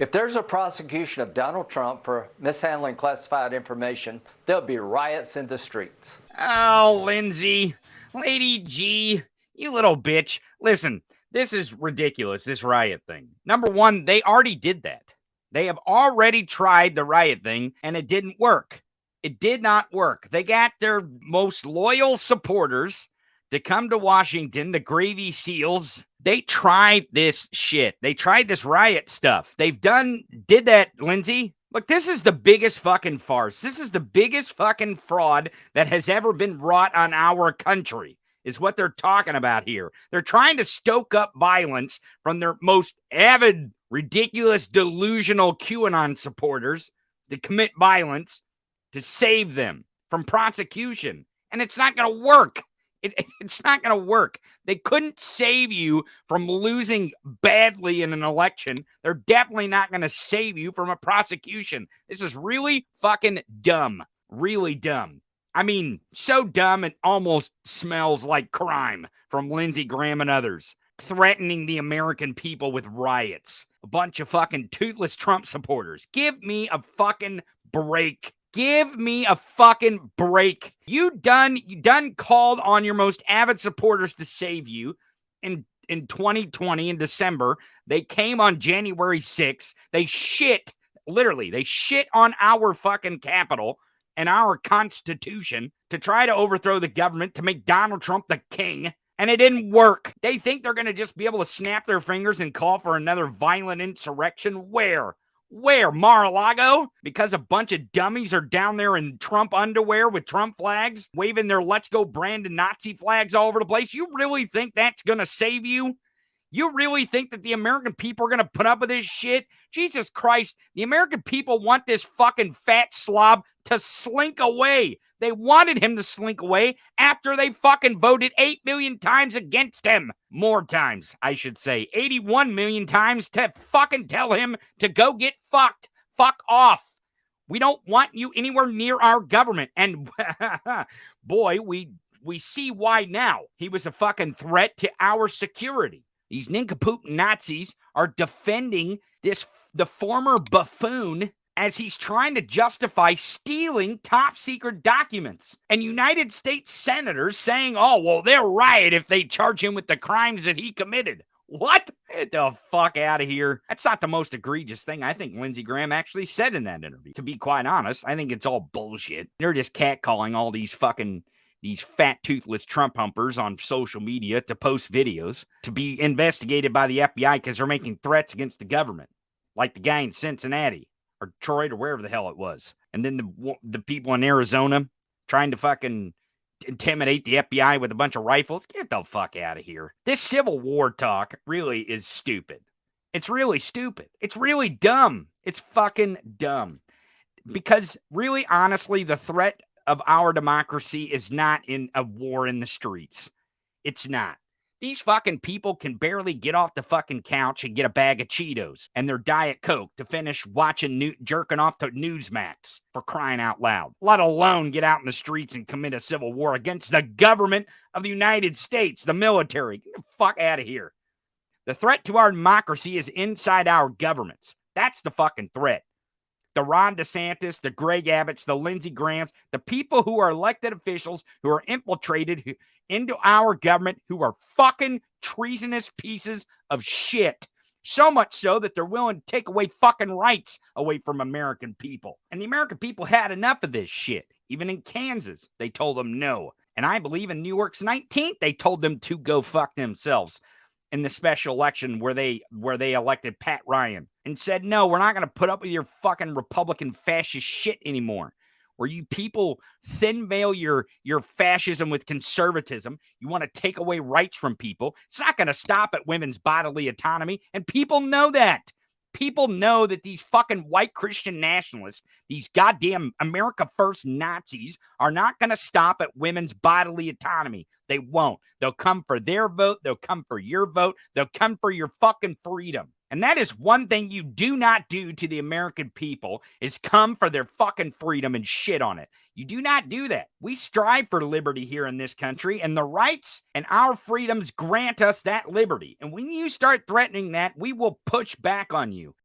If there's a prosecution of Donald Trump for mishandling classified information, there'll be riots in the streets. Oh, Lindsey, Lady G, you little bitch. Listen, this is ridiculous, this riot thing. Number one, they already did that. They have already tried the riot thing, and it didn't work. It did not work. They got their most loyal supporters to come to Washington, the Gravy Seals. They tried this shit. They tried this riot stuff. Did that, Lindsey. Look, this is the biggest fucking farce. This is the biggest fucking fraud that has ever been wrought on our country, is what they're talking about here. They're trying to stoke up violence from their most avid, ridiculous, delusional QAnon supporters to commit violence to save them from prosecution. And it's not going to work. It's not going to work. They couldn't save you from losing badly in an election. They're definitely not going to save you from a prosecution. This is really fucking dumb. Really dumb. I mean, so dumb it almost smells like crime from Lindsey Graham and others. Threatening the American people with riots. A bunch of fucking toothless Trump supporters. Give me a fucking break. Give me a fucking break. You done called on your most avid supporters to save you in 2020 in December. They came on January 6th. They shit on our fucking Capitol and our Constitution to try to overthrow the government, to make Donald Trump the king. And it didn't work. They think they're going to just be able to snap their fingers and call for another violent insurrection. Where? Mar-a-Lago? Because a bunch of dummies are down there in Trump underwear with Trump flags, waving their Let's Go Brandon Nazi flags all over the place. You really think that's going to save you? You really think that the American people are going to put up with this shit? Jesus Christ, the American people want this fucking fat slob to slink away. They wanted him to slink away after they fucking voted 8 million times against him. More times, I should say. 81 million times to fucking tell him to go get fucked. Fuck off. We don't want you anywhere near our government. And boy, we see why now. He was a fucking threat to our security. These nincompoop Nazis are defending the former buffoon as he's trying to justify stealing top secret documents. And United States senators saying, oh, well, they'll riot if they charge him with the crimes that he committed. What? Get the fuck out of here. That's not the most egregious thing I think Lindsey Graham actually said in that interview. To be quite honest, I think it's all bullshit. They're just catcalling all these fat toothless Trump humpers on social media to post videos to be investigated by the FBI because they're making threats against the government, like the guy in Cincinnati or Detroit or wherever the hell it was. And then the people in Arizona trying to fucking intimidate the FBI with a bunch of rifles. Get the fuck out of here. This Civil War talk really is stupid. It's really stupid. It's really dumb. It's fucking dumb. Because really, honestly, the threat of our democracy is not in a war in the streets. It's not. These fucking people can barely get off the fucking couch and get a bag of Cheetos and their Diet Coke to finish jerking off to Newsmax, for crying out loud. Let alone get out in the streets and commit a civil war against the government of the United States, the military. Get the fuck out of here. The threat to our democracy is inside our governments. That's the fucking threat. The Ron DeSantis, the Greg Abbotts, the Lindsey Grahams, the people who are elected officials who are infiltrated into our government, who are fucking treasonous pieces of shit. So much so that they're willing to take away fucking rights away from American people. And the American people had enough of this shit. Even in Kansas, they told them no. And I believe in New York's 19th, they told them to go fuck themselves in the special election where they elected Pat Ryan and said, no, we're not going to put up with your fucking Republican fascist shit anymore. Where you people thin veil your fascism with conservatism. You want to take away rights from people. It's not going to stop at women's bodily autonomy. And people know that. People know that these fucking white Christian nationalists, these goddamn America First Nazis, are not going to stop at women's bodily autonomy. They won't. They'll come for their vote. They'll come for your vote. They'll come for your fucking freedom. And that is one thing you do not do to the American people, is come for their fucking freedom and shit on it. You do not do that. We strive for liberty here in this country, and the rights and our freedoms grant us that liberty. And when you start threatening that, we will push back on you.